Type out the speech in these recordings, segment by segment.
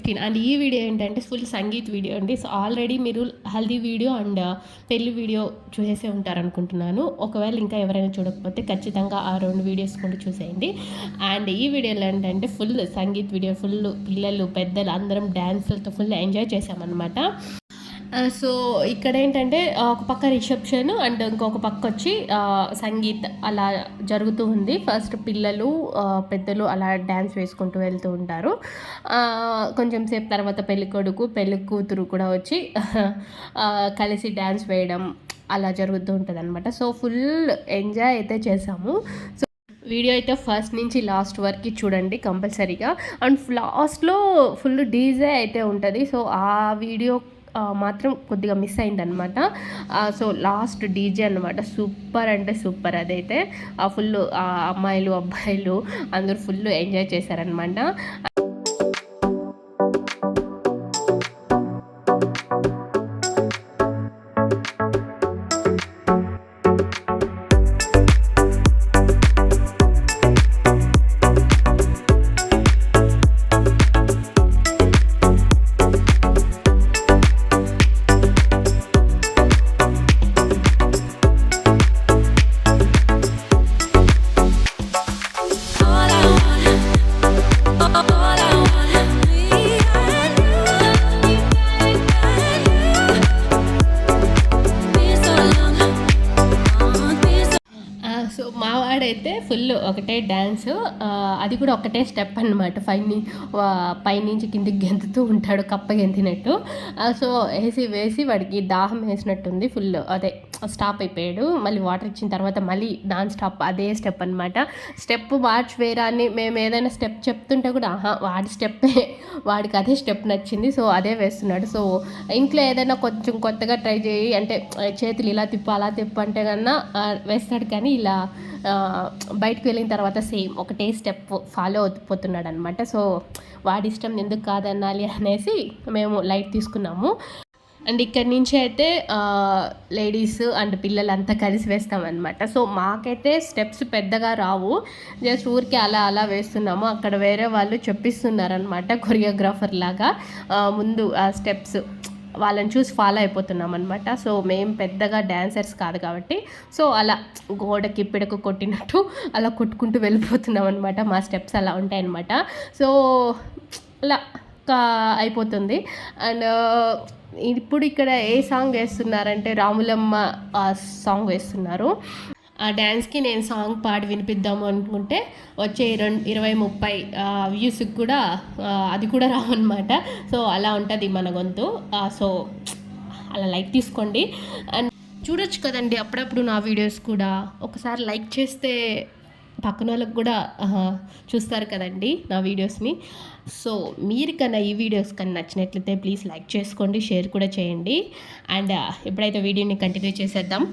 16. And ఈ video ఏంటంటే full sangeet video అండి. సో ఆల్రెడీ మీరు హల్దీ వీడియో అండ్ పెళ్లి వీడియో చూసేసే ఉంటారనుకుంటున్నాను. ఒకవేళ ఇంకా ఎవరైనా చూడకపోతే ఖచ్చితంగా ఆ 2 వీడియోస్ కూడా చూసేయండి. అండ్ ఈ వీడియోలో ఏంటంటే ఫుల్ సంగీత్ వీడియో, ఫుల్ పిల్లలు పెద్దలు అందరం డ్యాన్సులతో ఫుల్ ఎంజాయ్ చేసామన్నమాట. సో ఇక్కడేంటంటే ఒక పక్క రిసెప్షన్ అండ్ ఇంకొక పక్క వచ్చి సంగీత్ అలా జరుగుతూ ఉంది. ఫస్ట్ పిల్లలు పెద్దలు అలా డ్యాన్స్ వేసుకుంటూ వెళ్తూ ఉంటారు. కొంచెం సేపు తర్వాత పెళ్ళికొడుకు పెళ్ళి కూతురు కూడా వచ్చి కలిసి డ్యాన్స్ వేయడం అలా జరుగుతూ ఉంటుంది అనమాట. సో ఫుల్ ఎంజాయ్ అయితే చేసాము. సో వీడియో అయితే ఫస్ట్ నుంచి లాస్ట్ వరకు చూడండి కంపల్సరీగా. అండ్ లాస్ట్లో ఫుల్ డీజే అయితే ఉంటుంది. సో ఆ వీడియో మాత్రం కొద్దిగా మిస్ అయిందనమాట. సో లాస్ట్ డీజే అనమాట, సూపర్ అంటే సూపర్. అదైతే ఫుల్ అమ్మాయిలు అబ్బాయిలు అందరూ ఫుల్ ఎంజాయ్ చేశారనమాట. సో మావాడైతే ఫుల్ ఒకటే డ్యాన్స్, అది కూడా ఒకటే స్టెప్ అనమాట. పైనుంచి కిందికి గెంతుతూ ఉంటాడు కప్ప గెంతినట్టు. సో వేసి వాడికి దాహం వేసినట్టుంది, ఫుల్ అదే స్టాప్ అయిపోయాడు. మళ్ళీ వాటర్ ఇచ్చిన తర్వాత మళ్ళీ నాన్ స్టాప్ అదే స్టెప్ అనమాట. స్టెప్ మార్చి వేరాన్ని మేము ఏదైనా స్టెప్ చెప్తుంటే కూడా వాడి స్టెప్పే, వాడికి అదే స్టెప్ నచ్చింది. సో అదే వేస్తున్నాడు. సో ఇంట్లో ఏదైనా కొంచెం కొత్తగా ట్రై చేయి అంటే చేతులు ఇలా తిప్పు అలా తిప్పు అంటే కన్నా వేస్తాడు. కానీ ఇలా బయటకు వెళ్ళిన తర్వాత సేమ్ ఒకటే స్టెప్ ఫాలో అయిపోతున్నాడు అనమాట. సో వాడి ఇష్టం ఎందుకు కాదనాలి అనేసి మేము లైట్ తీసుకున్నాము. అండ్ ఇక్కడి నుంచి అయితే లేడీస్ అండ్ పిల్లలంతా కలిసి వేస్తామన్నమాట. సో మాకైతే స్టెప్స్ పెద్దగా రావు, జస్ట్ ఊరికి అలా వేస్తున్నాము. అక్కడ వేరే వాళ్ళు చెప్పిస్తున్నారనమాట, కొరియోగ్రాఫర్ లాగా ముందు ఆ స్టెప్స్ వాళ్ళని చూసి ఫాలో అయిపోతున్నాం అనమాట. సో మేము పెద్దగా డ్యాన్సర్స్ కాదు కాబట్టి సో అలా గోడకి పిడకు కొట్టినట్టు అలా కొట్టుకుంటూ వెళ్ళిపోతున్నాం అనమాట. మా స్టెప్స్ అలా ఉంటాయన్నమాట. సో అలా అయిపోతుంది. అండ్ ఇప్పుడు ఇక్కడ ఏ సాంగ్ వేస్తున్నారంటే రాములమ్మ సాంగ్ వేస్తున్నారు. ఆ డ్యాన్స్కి నేను సాంగ్ పాడి వినిపిద్దాము అనుకుంటే వచ్చే 20-30 వ్యూస్కి కూడా అది కూడా రావన్నమాట. సో అలా ఉంటుంది మన గొంతు. సో అలా లైక్ తీసుకోండి అండ్ చూడొచ్చు కదండి అప్పుడప్పుడు నా వీడియోస్ కూడా. ఒకసారి లైక్ చేస్తే పక్కన వాళ్ళకి కూడా చూస్తారు కదండి నా వీడియోస్ని. సో మీరు కన్నా ఈ వీడియోస్ కన్నా నచ్చినట్లయితే ప్లీజ్ లైక్ చేసుకోండి, షేర్ కూడా చేయండి. అండ్ ఎప్పుడైతే వీడియోని కంటిన్యూ చేసేద్దాం.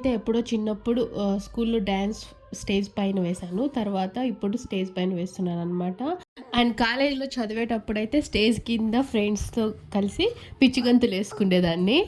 నేనైతే ఎప్పుడో చిన్నప్పుడు స్కూల్లో డ్యాన్స్ స్టేజ్ పైన వేశాను. తర్వాత ఇప్పుడు స్టేజ్ పైన వేస్తున్నాను అనమాట. అండ్ కాలేజ్‌లో చదివేటప్పుడైతే స్టేజ్ కింద ఫ్రెండ్స్‌తో కలిసి పిచ్చి గంతులు వేసుకునేదాన్ని.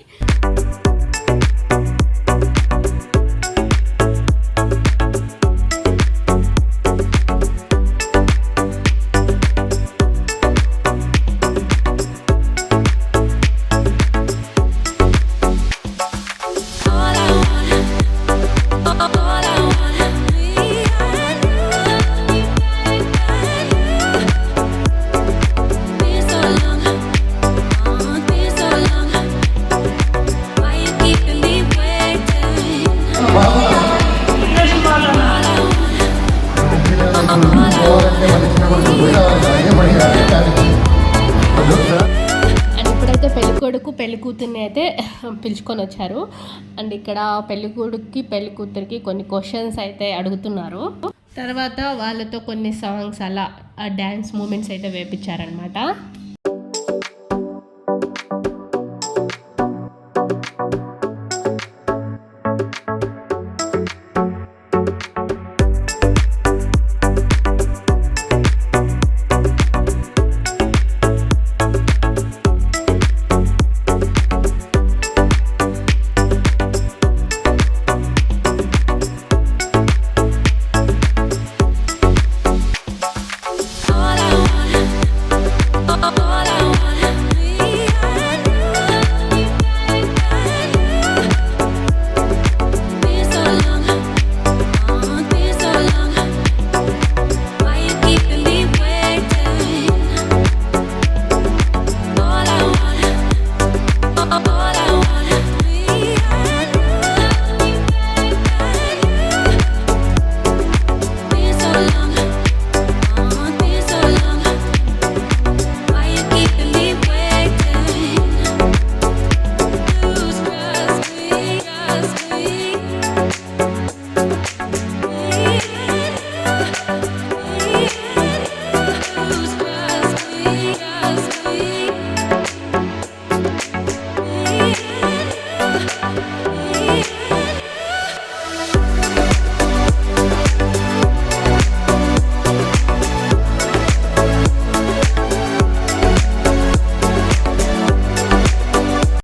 అండ్ ఇప్పుడైతే పెళ్ళికొడుకు పెళ్ళికూతుర్ని అయితే పిలుచుకొని వచ్చారు. అండ్ ఇక్కడ పెళ్ళికొడుకుకి పెళ్ళికూతురికి కొన్ని క్వశ్చన్స్ అయితే అడుగుతున్నారు. తర్వాత వాళ్ళతో కొన్ని సాంగ్స్ అలా డ్యాన్స్ మూమెంట్స్ అయితే వేపించారనమాట.